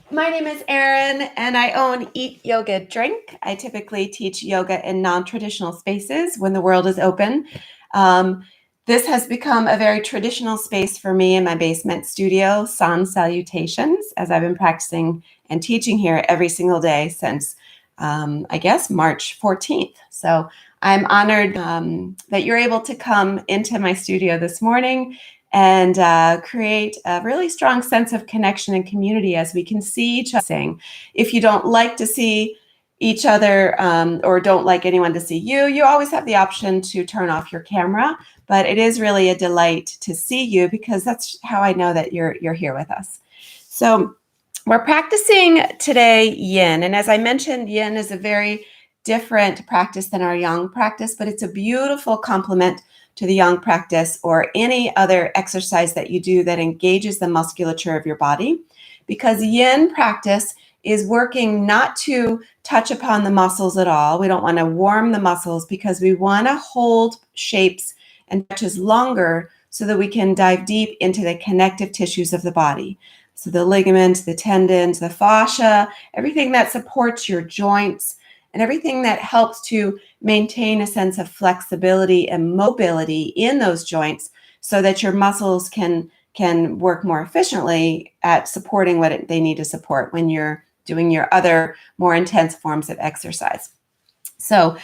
My name is Erin, and I own Eat Yoga Drink. I typically teach yoga in non-traditional spaces when the world is open. Um, this has become a very traditional space for me in my basement studio, Sans Salutations, as I've been practicing and teaching here every single day since, I guess, March 14th. So I'm honored that you're able to come into my studio this morning and create a really strong sense of connection and community as we can see each other. If you don't like to see each other or don't like anyone to see you, you always have the option to turn off your camera. But it is really a delight to see you because that's how I know that you're here with us. So we're practicing today yin. And as I mentioned, yin is a very different practice than our yang practice, but it's a beautiful complement to the yang practice or any other exercise that you do that engages the musculature of your body, because yin practice is working not to touch upon the muscles at all. We don't want to warm the muscles because we want to hold shapes and stretches longer so that we can dive deep into the connective tissues of the body. So the ligaments, the tendons, the fascia, everything that supports your joints, and everything that helps to maintain a sense of flexibility and mobility in those joints so that your muscles can work more efficiently at supporting what they need to support when you're doing your other more intense forms of exercise. So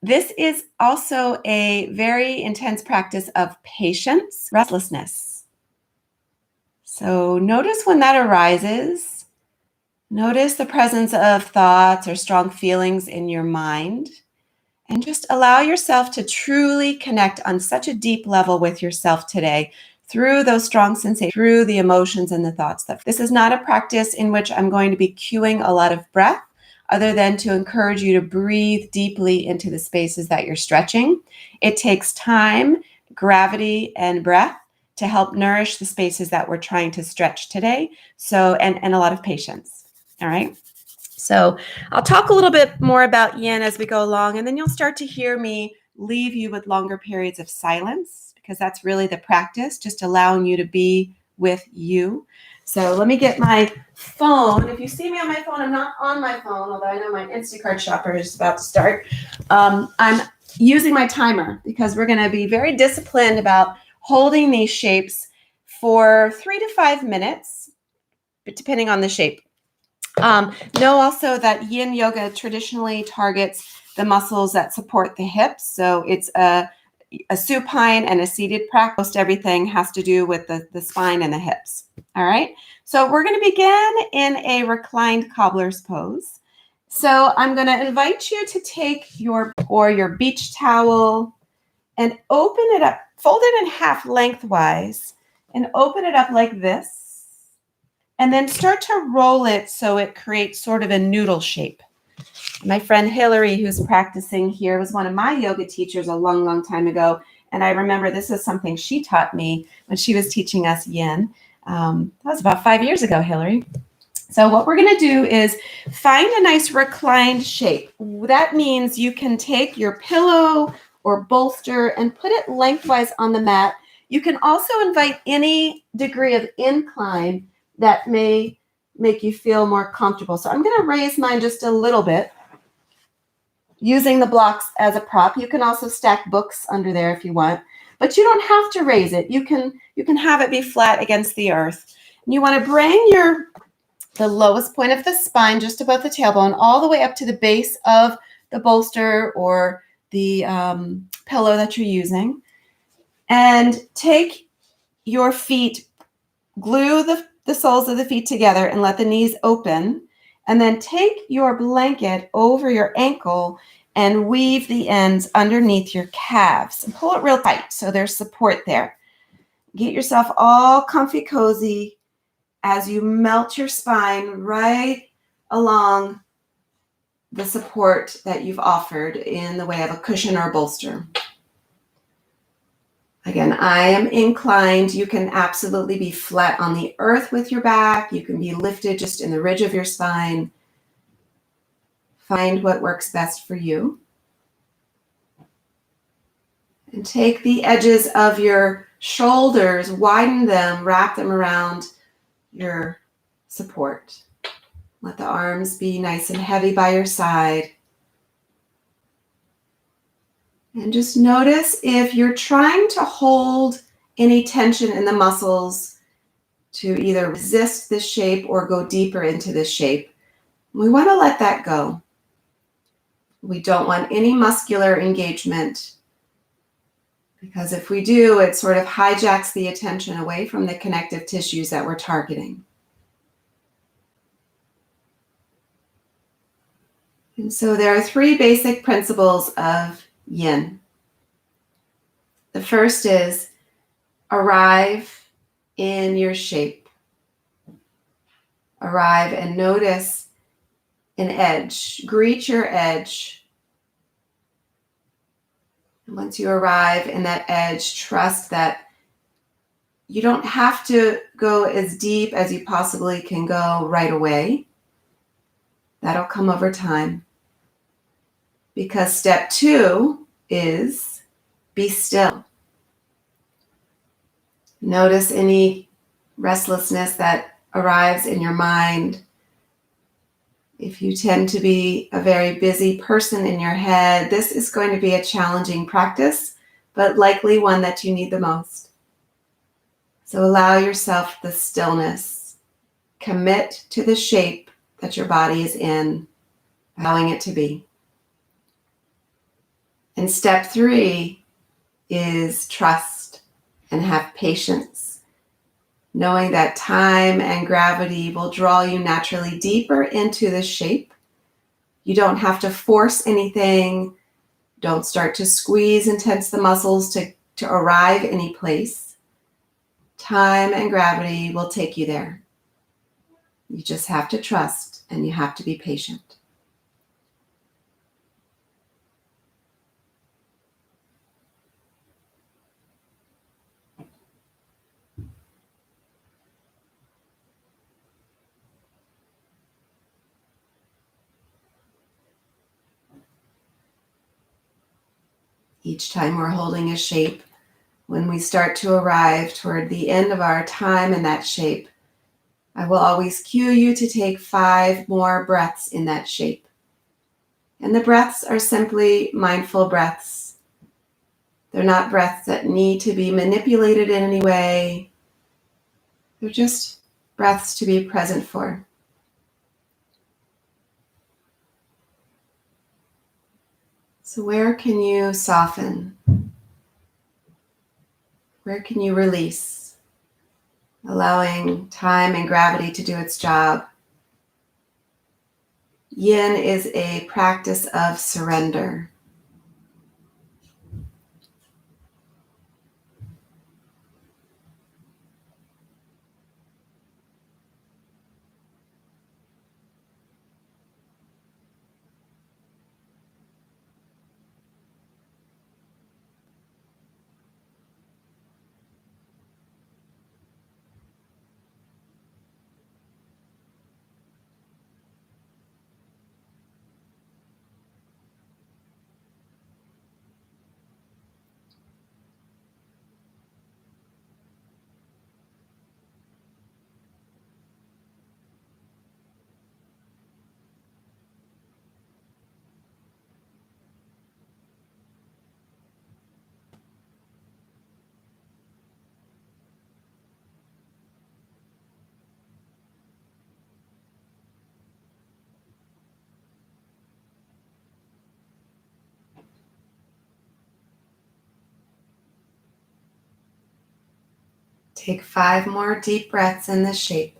this is also a very intense practice of patience, restlessness. So notice when that arises. Notice the presence of thoughts or strong feelings in your mind, and just allow yourself to truly connect on such a deep level with yourself today through those strong sensations, through the emotions and the thoughts. This is not a practice in which I'm going to be cueing a lot of breath, other than to encourage you to breathe deeply into the spaces that you're stretching. It takes time, gravity, and breath to help nourish the spaces that we're trying to stretch today. So, and a lot of patience. All right. So I'll talk a little bit more about yin as we go along, and then you'll start to hear me leave you with longer periods of silence, because that's really the practice, just allowing you to be with you. So let me get my phone. If you see me on my phone, I'm not on my phone, although I know my Instacart shopper is about to start. I'm using my timer because we're going to be very disciplined about holding these shapes for 3 to 5 minutes, depending on the shape. Know also that yin yoga traditionally targets the muscles that support the hips. So it's a supine and a seated practice. Most everything has to do with the spine and the hips. All right. So we're going to begin in a reclined cobbler's pose. So I'm going to invite you to take your beach towel and open it up, fold it in half lengthwise, and open it up like this. And then start to roll it so it creates sort of a noodle shape. My friend Hillary, who's practicing here, was one of my yoga teachers a long, long time ago. And I remember this is something she taught me when she was teaching us yin. That was about 5 years ago, Hillary. So what we're going to do is find a nice reclined shape. That means you can take your pillow or bolster and put it lengthwise on the mat. You can also invite any degree of incline that may make you feel more comfortable. So I'm going to raise mine just a little bit using the blocks as a prop. You can also stack books under there if you want, but you don't have to raise it. You can have it be flat against the earth. And you want to bring the lowest point of the spine just above the tailbone all the way up to the base of the bolster or the pillow that you're using, and take your feet, glue the soles of the feet together and let the knees open, and then take your blanket over your ankle and weave the ends underneath your calves and pull it real tight so there's support there. Get yourself all comfy cozy as you melt your spine right along the support that you've offered in the way of a cushion or a bolster. Again, I am inclined. You can absolutely be flat on the earth with your back. You can be lifted just in the ridge of your spine. Find what works best for you. And take the edges of your shoulders, widen them, wrap them around your support. Let the arms be nice and heavy by your side. And just notice if you're trying to hold any tension in the muscles to either resist this shape or go deeper into this shape. We want to let that go. We don't want any muscular engagement, because if we do, it sort of hijacks the attention away from the connective tissues that we're targeting. And so there are three basic principles of yin. The first is arrive in your shape. Arrive and notice an edge. Greet your edge. And once you arrive in that edge, trust that you don't have to go as deep as you possibly can go right away. That'll come over time. Because step 2 is be still. Notice any restlessness that arrives in your mind. If you tend to be a very busy person in your head, this is going to be a challenging practice, but likely one that you need the most. So allow yourself the stillness. Commit to the shape that your body is in, allowing it to be. And step 3 is trust and have patience, knowing that time and gravity will draw you naturally deeper into this shape. You don't have to force anything. Don't start to squeeze and tense the muscles to arrive any place. Time and gravity will take you there. You just have to trust, and you have to be patient. Each time we're holding a shape, when we start to arrive toward the end of our time in that shape, I will always cue you to take 5 more breaths in that shape. And the breaths are simply mindful breaths. They're not breaths that need to be manipulated in any way. They're just breaths to be present for. So where can you soften? Where can you release? Allowing time and gravity to do its job. Yin is a practice of surrender. Take 5 more deep breaths in this shape.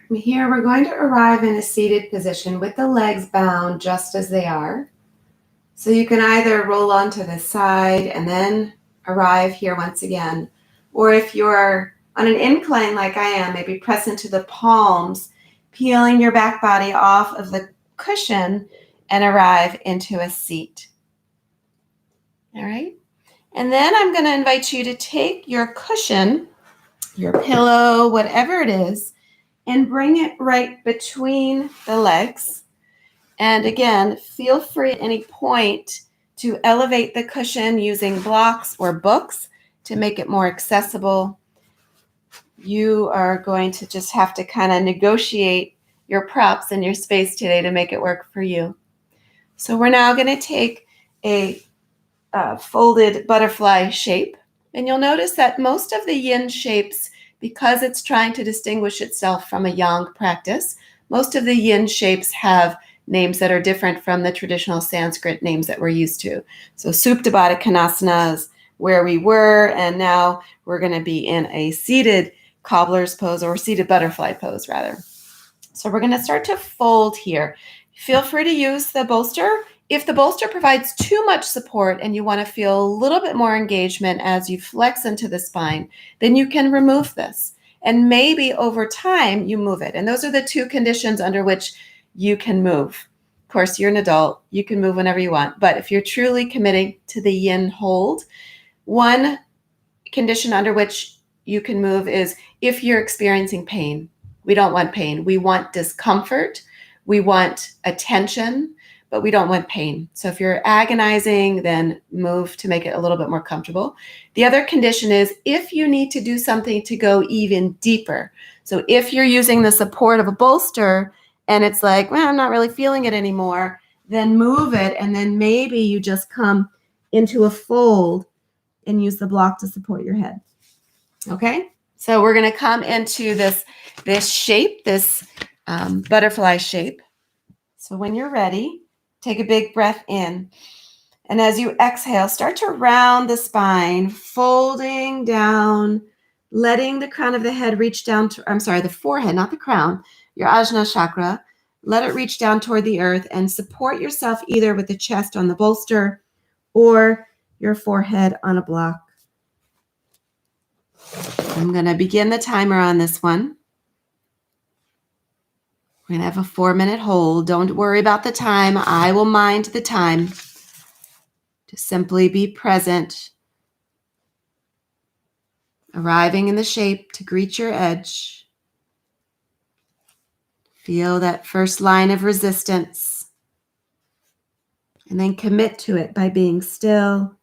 From here, we're going to arrive in a seated position with the legs bound just as they are. So you can either roll onto the side and then arrive here once again, or if you're On an incline like I am, maybe press into the palms, peeling your back body off of the cushion and arrive into a seat. All right. And then I'm going to invite you to take your cushion, your pillow, whatever it is, and bring it right between the legs. And again, feel free at any point to elevate the cushion using blocks or books to make it more accessible. You are going to just have to kind of negotiate your props and your space today to make it work for you. So we're now going to take a folded butterfly shape. And you'll notice that most of the yin shapes, because it's trying to distinguish itself from a yang practice, most of the yin shapes have names that are different from the traditional Sanskrit names that we're used to. So Supta Baddha Konasana is where we were, and now we're going to be in a seated cobbler's pose, or seated butterfly pose rather. So we're going to start to fold here. Feel free to use the bolster. If the bolster provides too much support and you want to feel a little bit more engagement as you flex into the spine, then you can remove this. And maybe over time you move it. And those are the two conditions under which you can move. Of course, you're an adult. You can move whenever you want. But if you're truly committing to the yin hold, one condition under which you can move is if you're experiencing pain. We don't want pain. We want discomfort. We want attention, but we don't want pain. So if you're agonizing, then move to make it a little bit more comfortable. The other condition is if you need to do something to go even deeper. So if you're using the support of a bolster and it's like, well, I'm not really feeling it anymore, then move it, and then maybe you just come into a fold and use the block to support your head. Okay, so we're going to come into this shape, this butterfly shape. So when you're ready, take a big breath in. And as you exhale, start to round the spine, folding down, letting the crown of the head reach down to, the forehead, not the crown, your Ajna chakra. Let it reach down toward the earth and support yourself either with the chest on the bolster or your forehead on a block. I'm going to begin the timer on this one. We're going to have a 4-minute hold. Don't worry about the time. I will mind the time. Just simply be present, arriving in the shape to greet your edge. Feel that first line of resistance, and then commit to it by being still.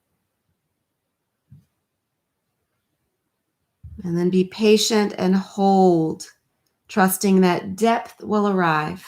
And then be patient and hold, trusting that depth will arrive.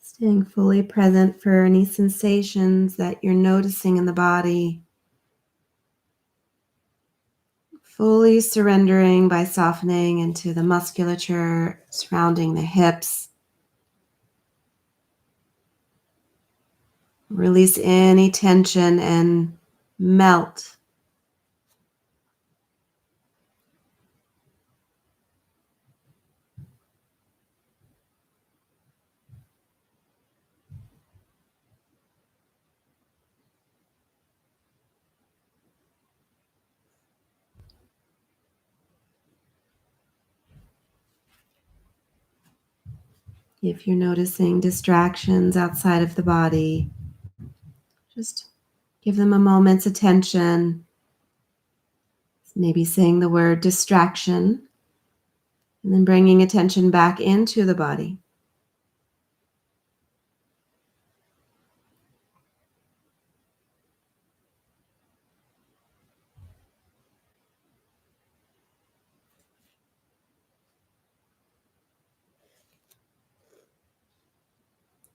Staying fully present for any sensations that you're noticing in the body. Fully surrendering by softening into the musculature surrounding the hips. Release any tension and melt. If you're noticing distractions outside of the body, just give them a moment's attention. Maybe saying the word distraction and then bringing attention back into the body.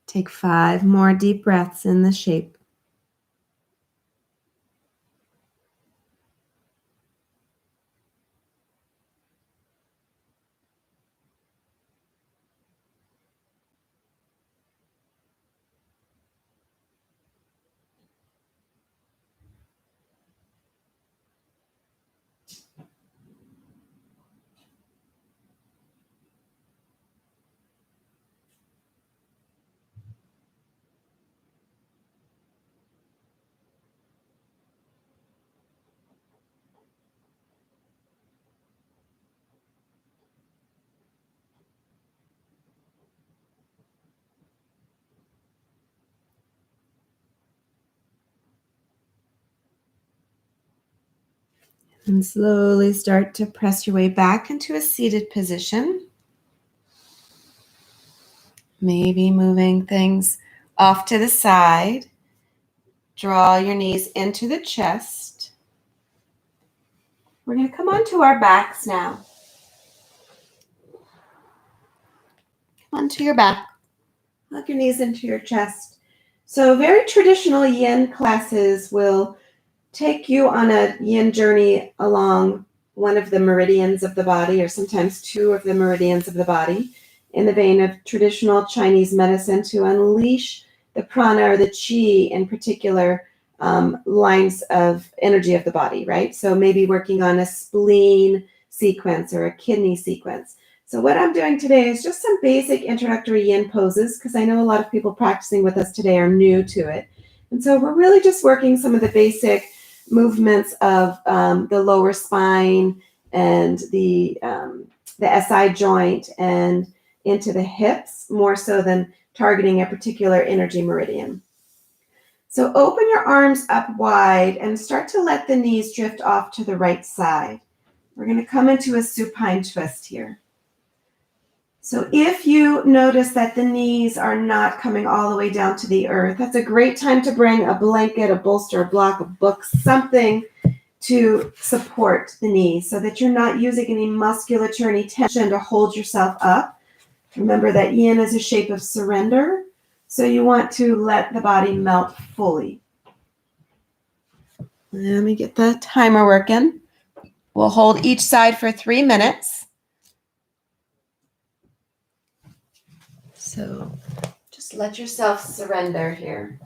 Take 5 more deep breaths in the shape. And slowly start to press your way back into a seated position. Maybe moving things off to the side. Draw your knees into the chest. We're going to come onto our backs now. Come onto your back. Hug your knees into your chest. So very traditional yin classes will take you on a yin journey along one of the meridians of the body, or sometimes 2 of the meridians of the body, in the vein of traditional Chinese medicine, to unleash the prana or the qi in particular lines of energy of the body, right? So maybe working on a spleen sequence or a kidney sequence. So what I'm doing today is just some basic introductory yin poses, because I know a lot of people practicing with us today are new to it. And so we're really just working some of the basic movements of the lower spine and the SI joint and into the hips, more so than targeting a particular energy meridian. So open your arms up wide and start to let the knees drift off to the right side. We're going to come into a supine twist here. So if you notice that the knees are not coming all the way down to the earth, that's a great time to bring a blanket, a bolster, a block, a book, something to support the knees so that you're not using any musculature, any tension to hold yourself up. Remember that yin is a shape of surrender, so you want to let the body melt fully. Let me get the timer working. We'll hold each side for 3 minutes. So just let yourself surrender here.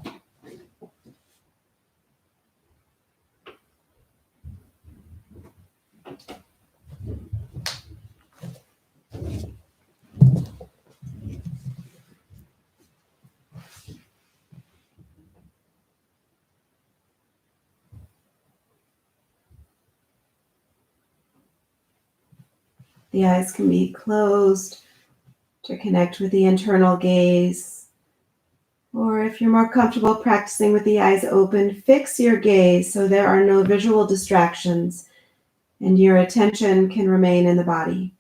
The eyes can be closed to connect with the internal gaze. Or if you're more comfortable practicing with the eyes open, fix your gaze so there are no visual distractions and your attention can remain in the body.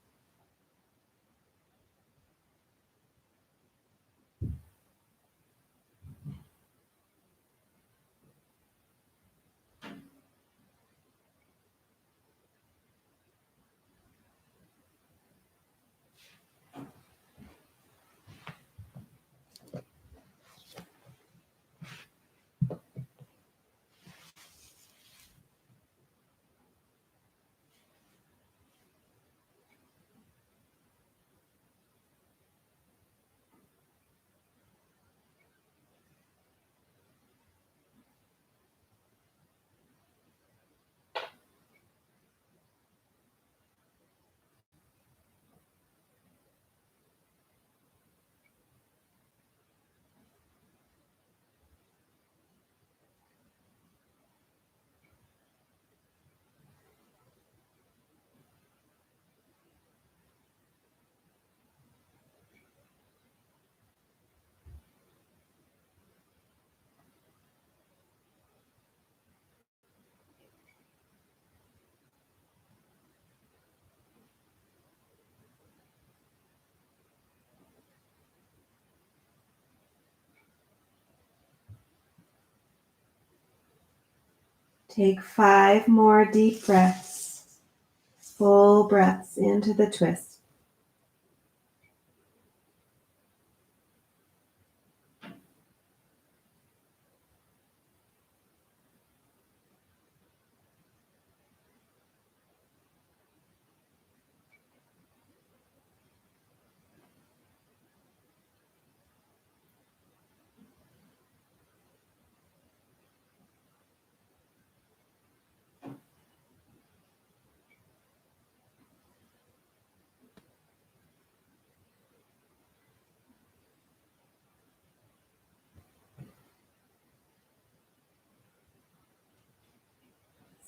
Take 5 more deep breaths, full breaths into the twist.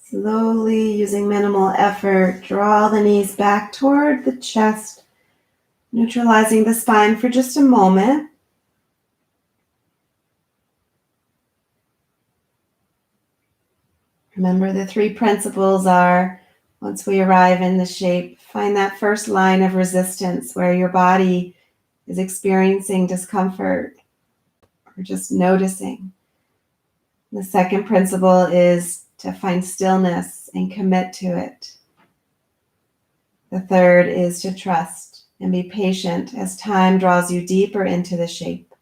Slowly, using minimal effort, draw the knees back toward the chest, neutralizing the spine for just a moment. Remember, the 3 principles are, once we arrive in the shape, find that first line of resistance where your body is experiencing discomfort or just noticing. The second principle is to find stillness and commit to it. The third is to trust and be patient as time draws you deeper into the shape.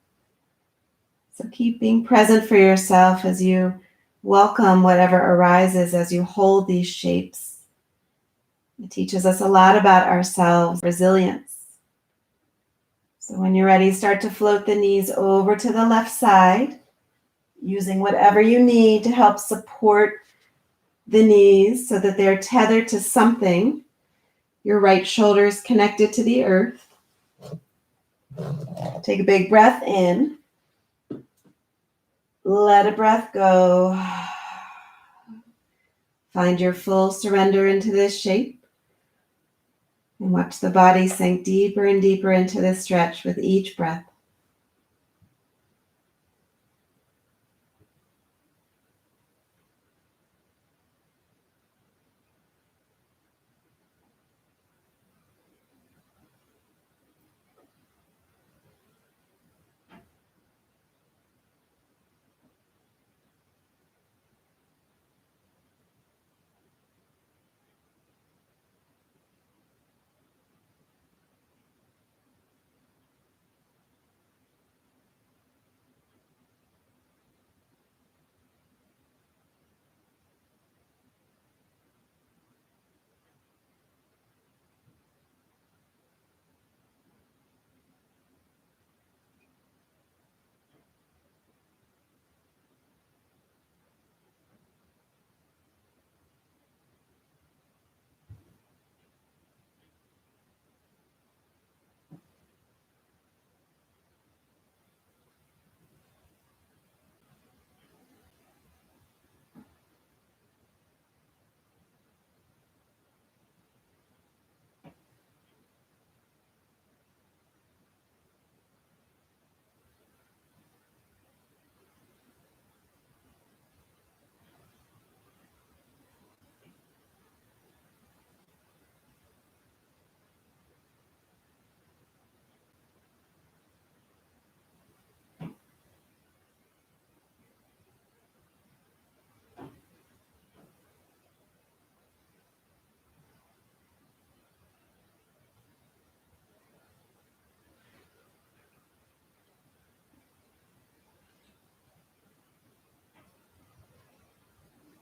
So keep being present for yourself as you welcome whatever arises as you hold these shapes. It teaches us a lot about ourselves, resilience. So when you're ready, start to float the knees over to the left side, using whatever you need to help support the knees so that they're tethered to something. Your right shoulder is connected to the earth. Take a big breath in. Let a breath go. Find your full surrender into this shape. And watch the body sink deeper and deeper into this stretch with each breath.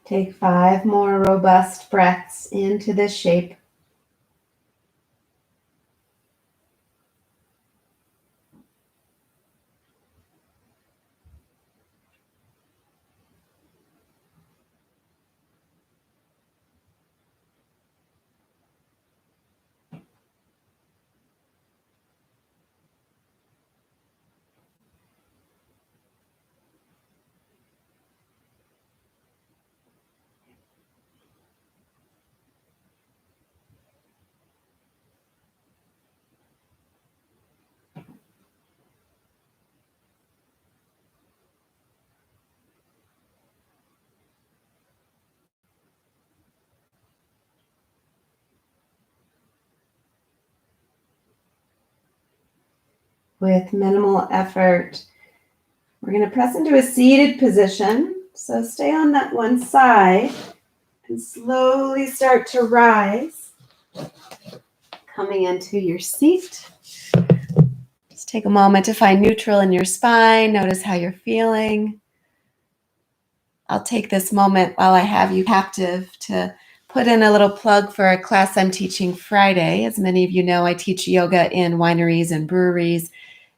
Take 5 more robust breaths into this shape. With minimal effort, we're going to press into a seated position. So stay on that one side and slowly start to rise, coming into your seat. Just take a moment to find neutral in your spine. Notice how you're feeling. I'll take this moment while I have you captive to put in a little plug for a class I'm teaching Friday. As many of you know, I teach yoga in wineries and breweries.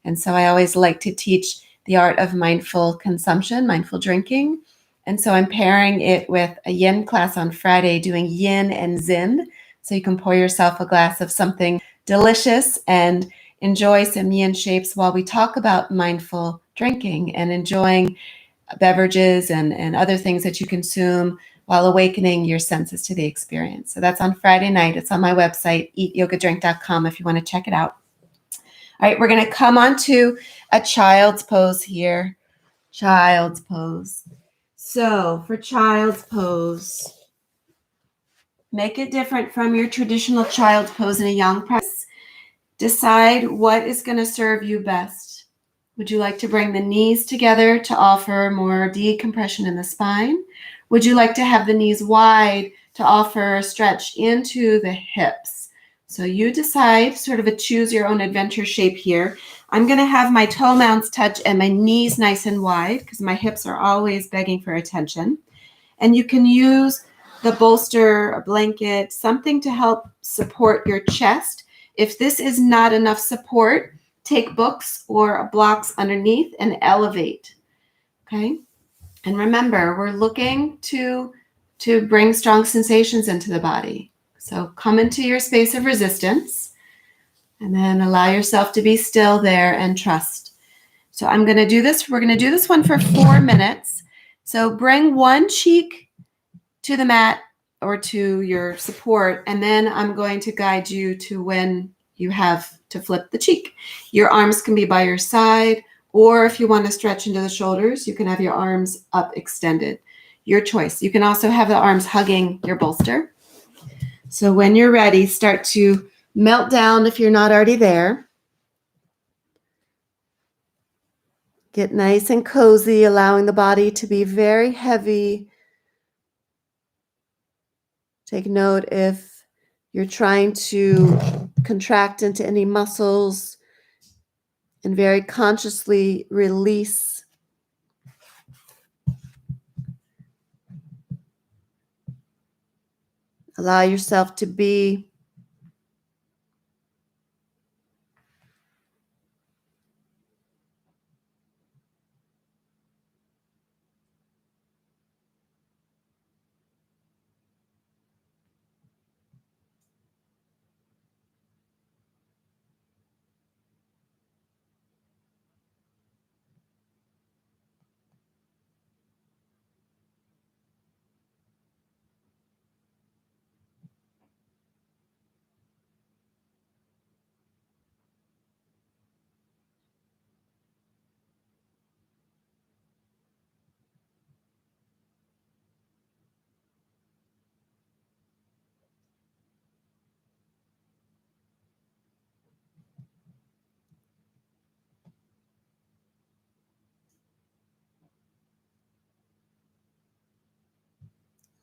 And so I always like to teach the art of mindful consumption, mindful drinking. And so I'm pairing it with a yin class on Friday, doing yin and zin. So you can pour yourself a glass of something delicious and enjoy some yin shapes while we talk about mindful drinking and enjoying beverages and other things that you consume while awakening your senses to the experience. So that's on Friday night. It's on my website, eatyogadrink.com, if you want to check it out. All right, we're going to come onto a child's pose here. Child's pose. So for child's pose, make it different from your traditional child's pose in a young practice. Decide what is going to serve you best. Would you like to bring the knees together to offer more decompression in the spine? Would you like to have the knees wide to offer a stretch into the hips? So you decide, sort of a choose your own adventure shape here. I'm going to have my toe mounts touch and my knees nice and wide because my hips are always begging for attention. And you can use the bolster, a blanket, something to help support your chest. If this is not enough support, take books or blocks underneath and elevate, okay? And remember, we're looking to bring strong sensations into the body. So come into your space of resistance and then allow yourself to be still there and trust. So I'm going to do this. We're going to do this one for 4 minutes. So bring one cheek to the mat or to your support, and then I'm going to guide you to when you have to flip the cheek. Your arms can be by your side, or if you want to stretch into the shoulders, you can have your arms up extended. Your choice. You can also have the arms hugging your bolster. So when you're ready, start to melt down if you're not already there. Get nice and cozy, allowing the body to be very heavy. Take note if you're trying to contract into any muscles, and very consciously release. Allow yourself to be.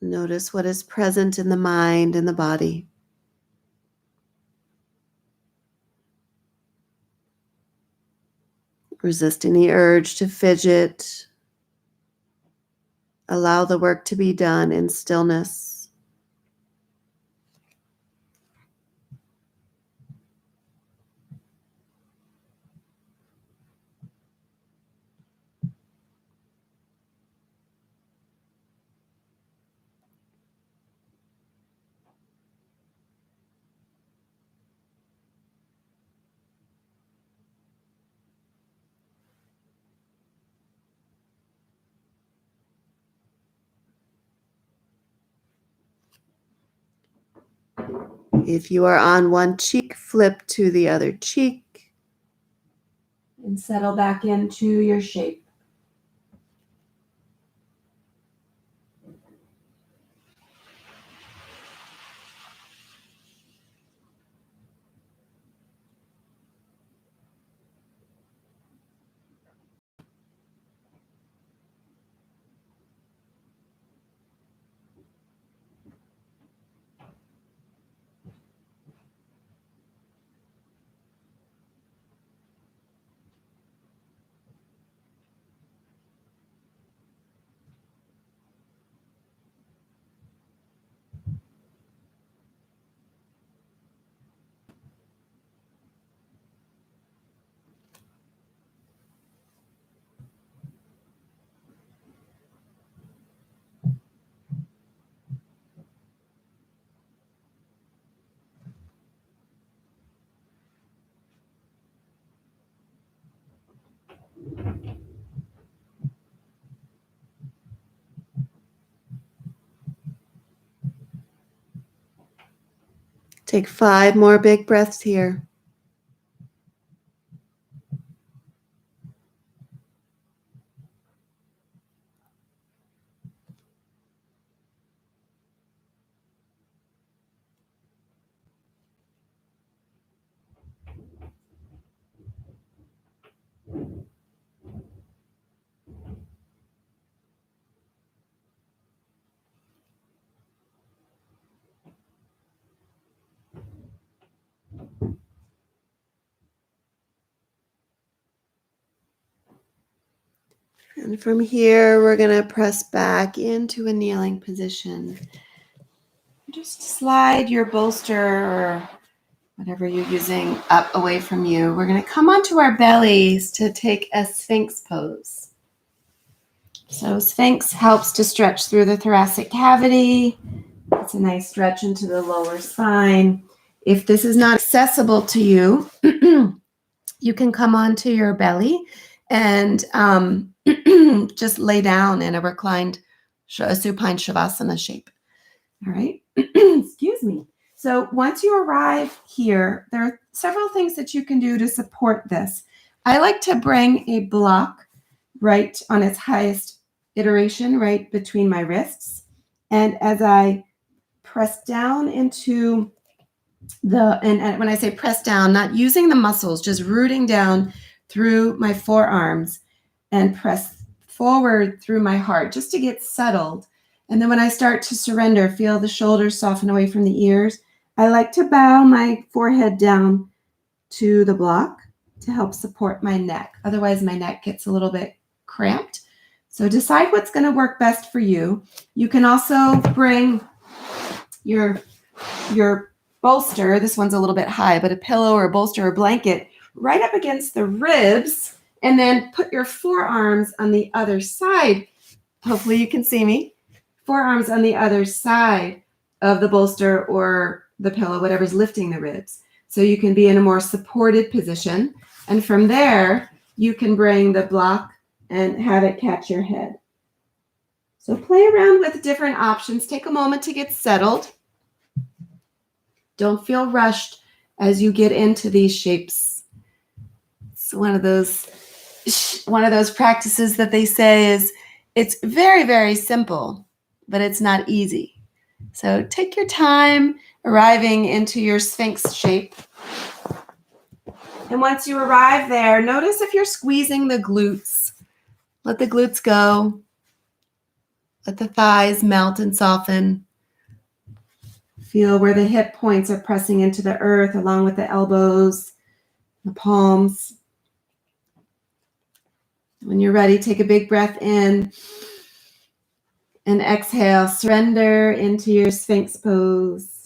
Notice what is present in the mind and the body. Resisting the urge to fidget. Allow the work to be done in stillness. If you are on one cheek, flip to the other cheek and settle back into your shape. Take 5 more big breaths here. And from here, we're going to press back into a kneeling position. Just slide your bolster or whatever you're using up away from you. We're going to come onto our bellies to take a Sphinx pose. So Sphinx helps to stretch through the thoracic cavity. It's a nice stretch into the lower spine. If this is not accessible to you, you can come onto your belly and just lay down in a reclined supine shavasana shape. All right. Excuse me. So once you arrive here, there are several things that you can do to support this. I like to bring a block right on its highest iteration, right between my wrists. And as I press down into and when I say press down, not using the muscles, just rooting down through my forearms and press forward through my heart just to get settled. And then when I start to surrender, feel the shoulders soften away from the ears. I like to bow my forehead down to the block to help support my neck. Otherwise, my neck gets a little bit cramped. So decide what's going to work best for you. You can also bring your bolster, this one's a little bit high, but a pillow or a bolster or blanket right up against the ribs, and then put your forearms on the other side. Hopefully you can see me. Forearms on the other side of the bolster or the pillow, whatever's lifting the ribs. So you can be in a more supported position. And from there, you can bring the block and have it catch your head. So play around with different options. Take a moment to get settled. Don't feel rushed as you get into these shapes. It's one of those practices that they say is it's very, very simple, but it's not easy. So take your time arriving into your Sphinx shape. And once you arrive there, notice if you're squeezing the glutes. Let the glutes go. Let the thighs melt and soften. Feel where the hip points are pressing into the earth along with the elbows, the palms. When you're ready, take a big breath in and exhale. Surrender into your Sphinx pose.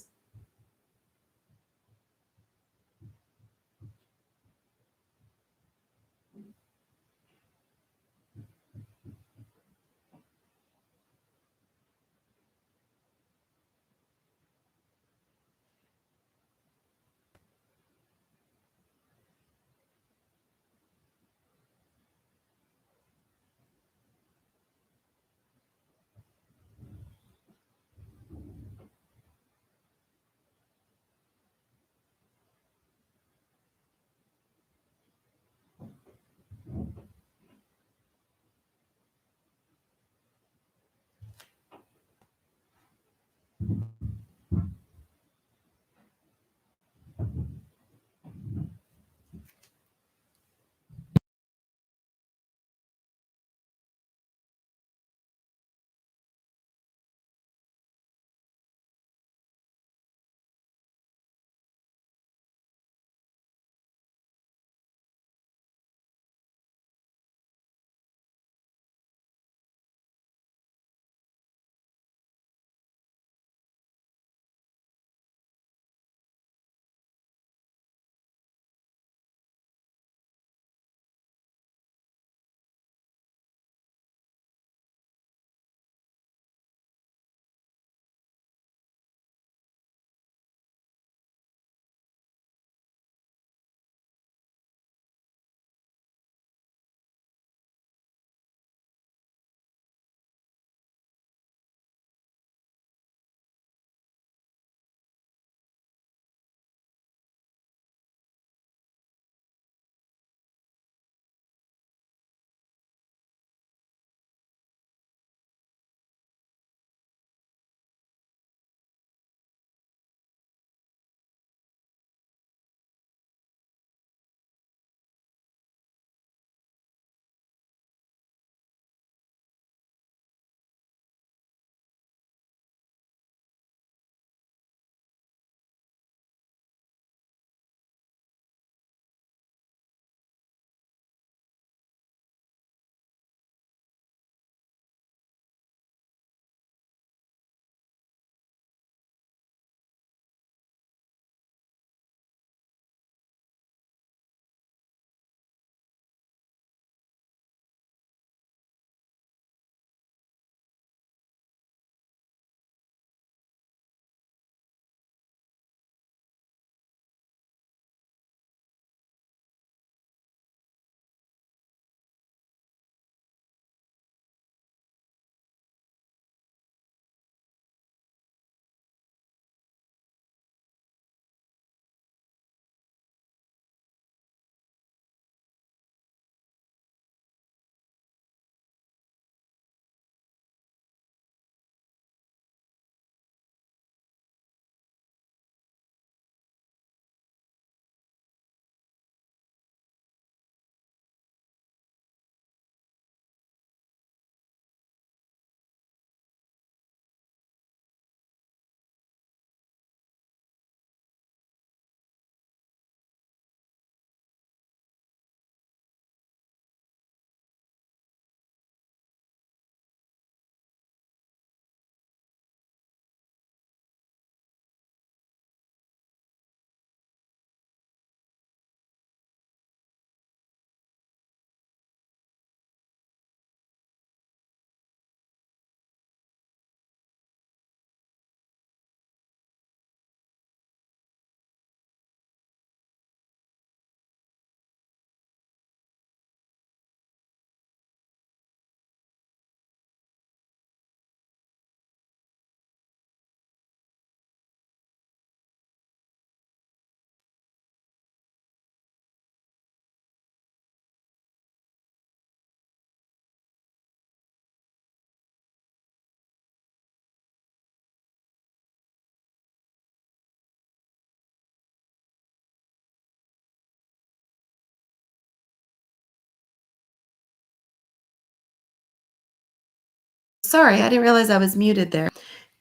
sorry, I didn't realize I was muted there.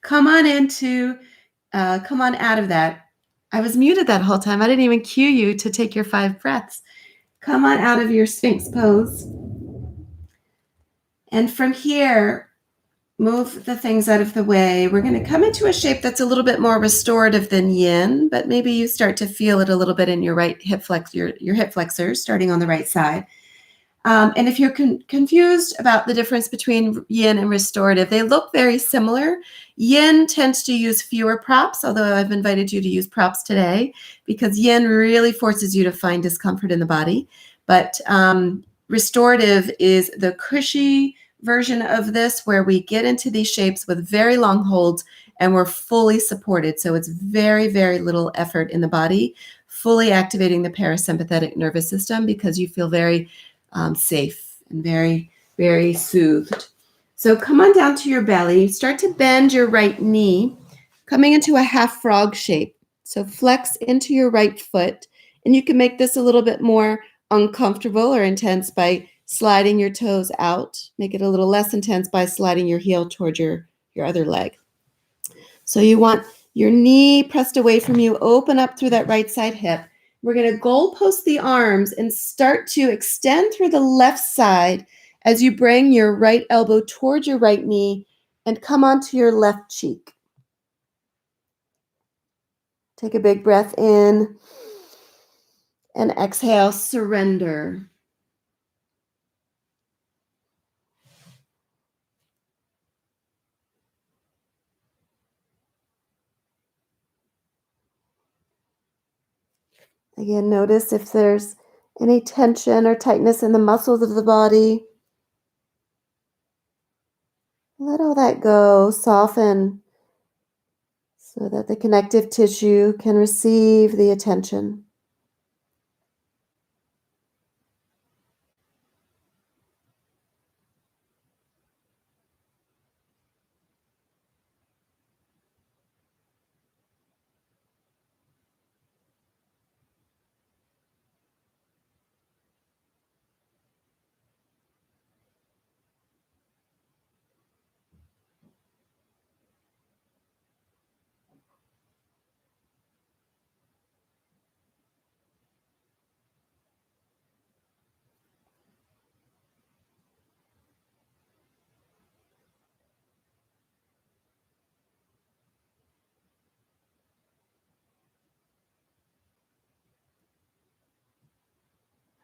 Come on out of that. I was muted that whole time. I didn't even cue you to take your 5 breaths. Come on out of your Sphinx pose. And from here, move the things out of the way. We're going to come into a shape that's a little bit more restorative than yin, but maybe you start to feel it a little bit in your right hip flex, your hip flexors, starting on the right side. And if you're confused about the difference between yin and restorative, they look very similar. Yin tends to use fewer props, although I've invited you to use props today, because yin really forces you to find discomfort in the body. But restorative is the cushy version of this, where we get into these shapes with very long holds and we're fully supported. So it's very, very little effort in the body, fully activating the parasympathetic nervous system, because you feel very safe and very, very soothed. So come on down to your belly. Start to bend your right knee, coming into a half frog shape. So flex into your right foot, and you can make this a little bit more uncomfortable or intense by sliding your toes out. Make it a little less intense by sliding your heel toward your other leg. So you want your knee pressed away from you, open up through that right side hip. We're going to goalpost the arms and start to extend through the left side as you bring your right elbow towards your right knee and come onto your left cheek. Take a big breath in and exhale, surrender. Again, notice if there's any tension or tightness in the muscles of the body. Let all that go, soften, so that the connective tissue can receive the attention.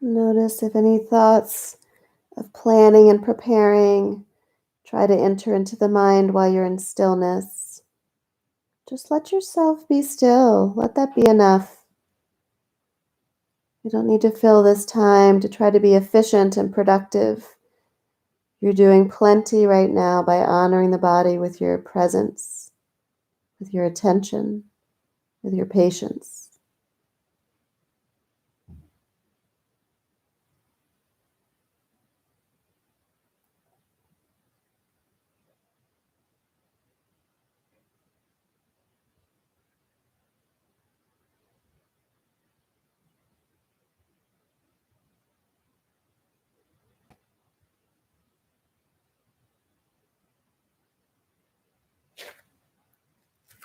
Notice if any thoughts of planning and preparing try to enter into the mind while you're in stillness. Just let yourself be still. Let that be enough. You don't need to fill this time to try to be efficient and productive. You're doing plenty right now by honoring the body with your presence, with your attention, with your patience.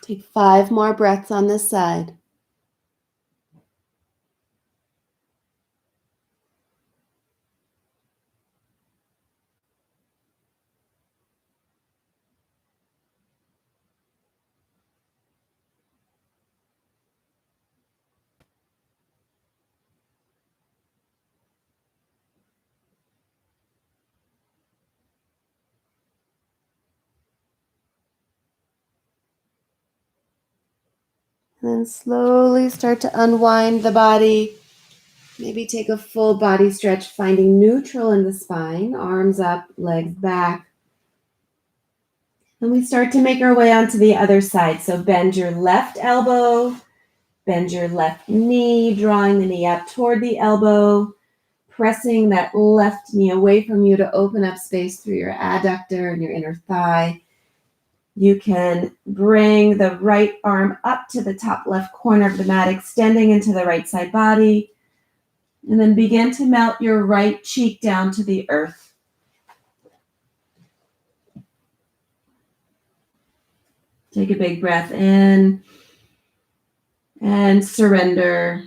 Take 5 more breaths on this side. And then slowly start to unwind the body. Maybe take a full body stretch, finding neutral in the spine, arms up, legs back. And we start to make our way onto the other side. So bend your left elbow, bend your left knee, drawing the knee up toward the elbow, pressing that left knee away from you to open up space through your adductor and your inner thigh. You can bring the right arm up to the top left corner of the mat, extending into the right side body. And then begin to melt your right cheek down to the earth. Take a big breath in and surrender.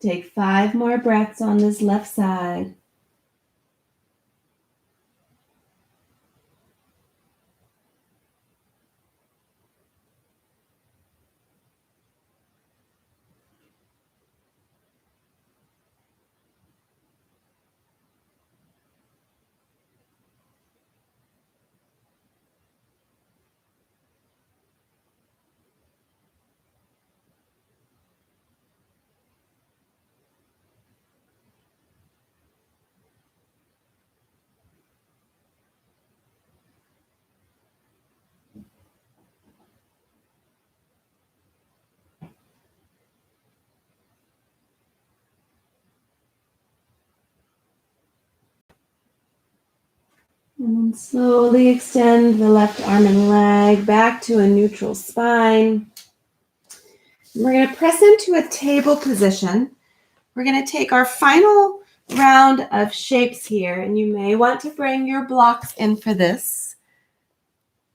Take 5 more breaths on this left side. And then slowly extend the left arm and leg back to a neutral spine. And we're going to press into a table position. We're going to take our final round of shapes here, and you may want to bring your blocks in for this.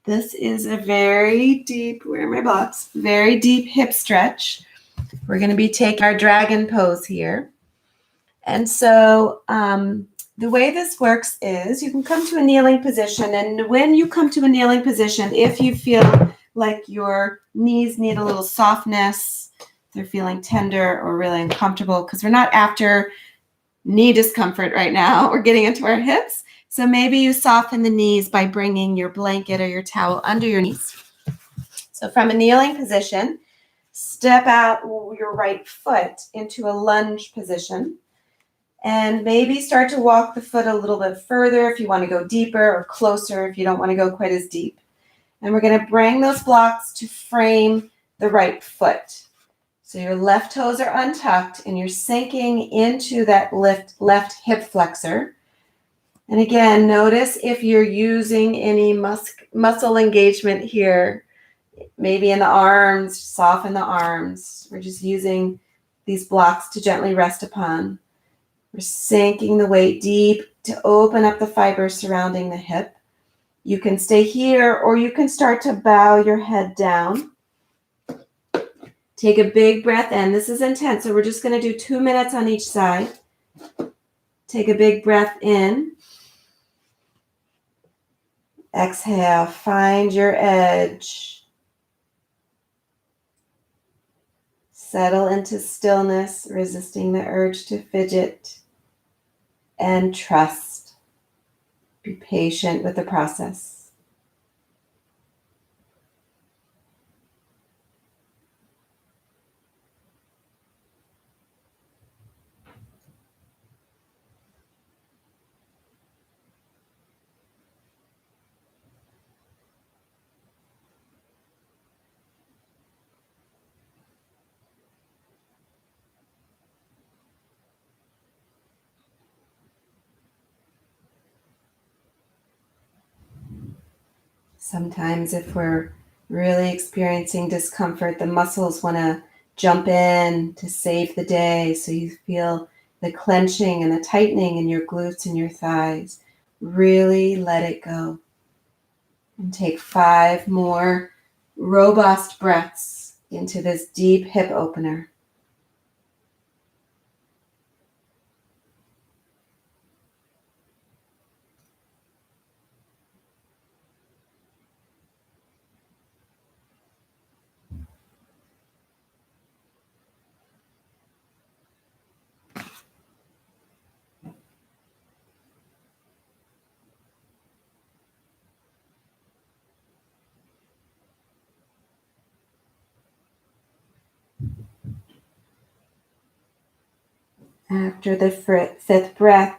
This is a very deep, where are my blocks? Very deep hip stretch. We're going to be taking our dragon pose here. And so the way this works is you can come to a kneeling position, and when you come to a kneeling position, if you feel like your knees need a little softness, they're feeling tender or really uncomfortable, because we're not after knee discomfort right now, we're getting into our hips. So maybe you soften the knees by bringing your blanket or your towel under your knees. So from a kneeling position, step out your right foot into a lunge position. And maybe start to walk the foot a little bit further if you want to go deeper, or closer if you don't want to go quite as deep. And we're going to bring those blocks to frame the right foot. So your left toes are untucked and you're sinking into that left hip flexor. And again, notice if you're using any muscle engagement here, maybe in the arms, soften the arms. We're just using these blocks to gently rest upon. We're sinking the weight deep to open up the fibers surrounding the hip. You can stay here, or you can start to bow your head down. Take a big breath in. This is intense, so we're just going to do 2 minutes on each side. Take a big breath in. Exhale, find your edge. Settle into stillness, resisting the urge to fidget, and trust. Be patient with the process. Sometimes if we're really experiencing discomfort, the muscles want to jump in to save the day. So you feel the clenching and the tightening in your glutes and your thighs. Really let it go. And take 5 more robust breaths into this deep hip opener. After the 5th breath,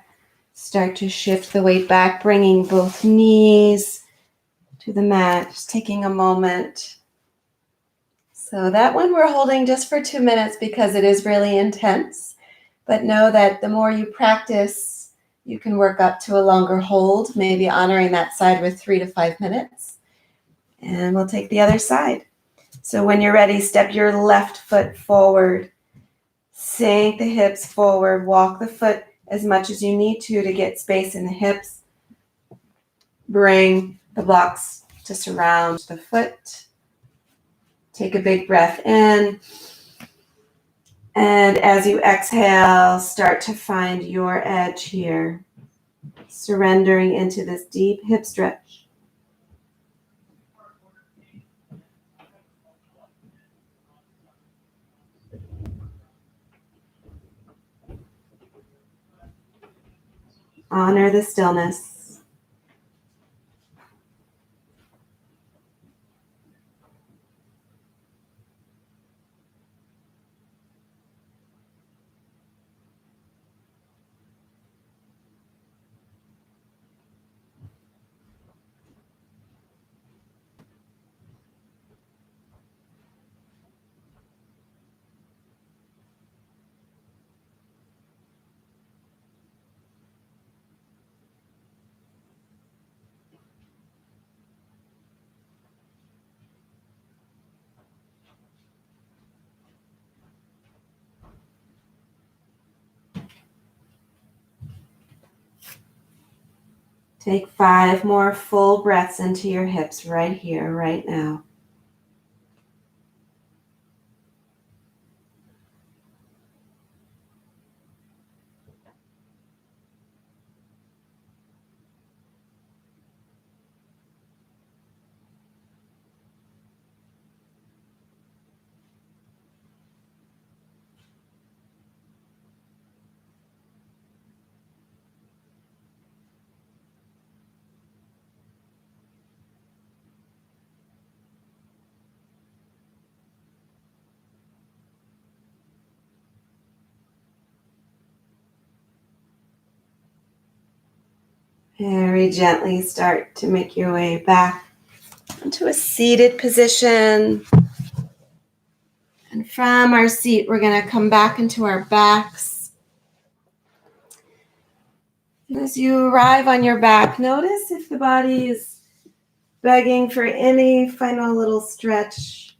start to shift the weight back, bringing both knees to the mat, just taking a moment. So that one we're holding just for 2 minutes because it is really intense. But know that the more you practice, you can work up to a longer hold, maybe honoring that side with 3 to 5 minutes. And we'll take the other side. So when you're ready, step your left foot forward. Sink the hips forward. Walk the foot as much as you need to get space in the hips. Bring the blocks to surround the foot. Take a big breath in. And as you exhale, start to find your edge here. Surrendering into this deep hip stretch. Honor the stillness. Take 5 more full breaths into your hips right here, right now. Very gently start to make your way back into a seated position. And from our seat, we're going to come back into our backs. And as you arrive on your back, notice if the body is begging for any final little stretch.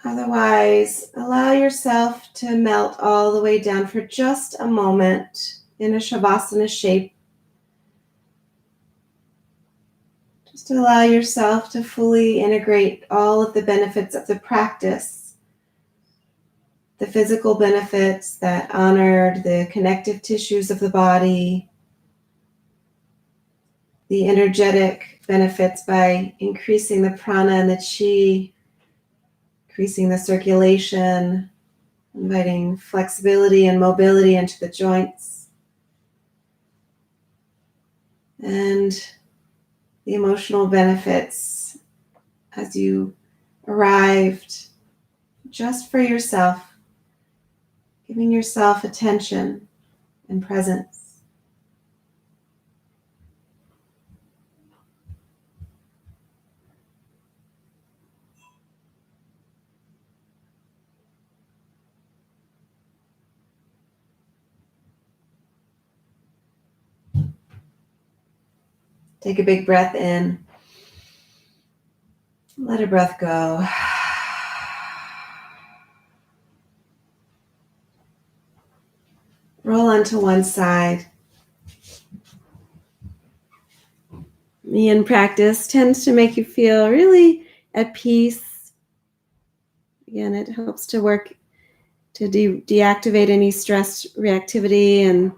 Otherwise, allow yourself to melt all the way down for just a moment in a Shavasana shape. Just allow yourself to fully integrate all of the benefits of the practice. The physical benefits that honored the connective tissues of the body. The energetic benefits by increasing the prana and the chi. Increasing the circulation. Inviting flexibility and mobility into the joints. And the emotional benefits as you arrived just for yourself, giving yourself attention and presence. Take a big breath in. Let a breath go. Roll onto one side. Yin practice tends to make you feel really at peace. Again, it helps to work to deactivate any stress reactivity and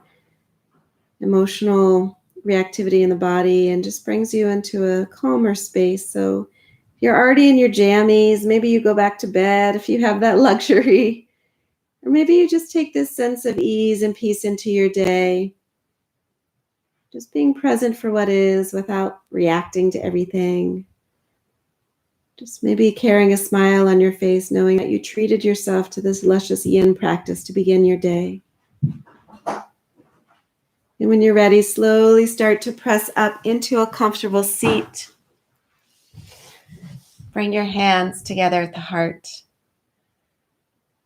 emotional reactivity in the body, and just brings you into a calmer space. So if you're already in your jammies, maybe you go back to bed if you have that luxury, or maybe you just take this sense of ease and peace into your day. Just being present for what is without reacting to everything. Just maybe carrying a smile on your face, knowing that you treated yourself to this luscious yin practice to begin your day. And when you're ready, slowly start to press up into a comfortable seat. Bring your hands together at the heart.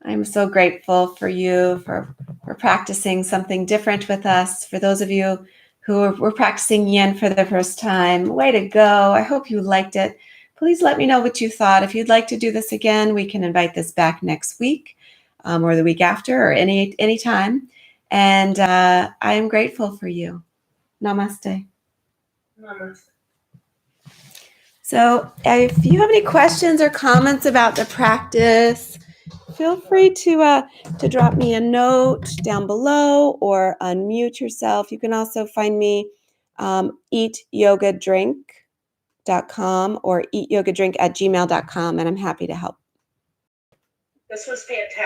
I'm so grateful for you for practicing something different with us. For those of you who were practicing yin for the first time, way to go. I hope you liked it. Please let me know what you thought. If you'd like to do this again, we can invite this back next week or the week after or any time. And I am grateful for you. Namaste. Namaste. So if you have any questions or comments about the practice, feel free to drop me a note down below or unmute yourself. You can also find me eatyogadrink.com or eatyogadrink@gmail.com, and I'm happy to help. This was fantastic.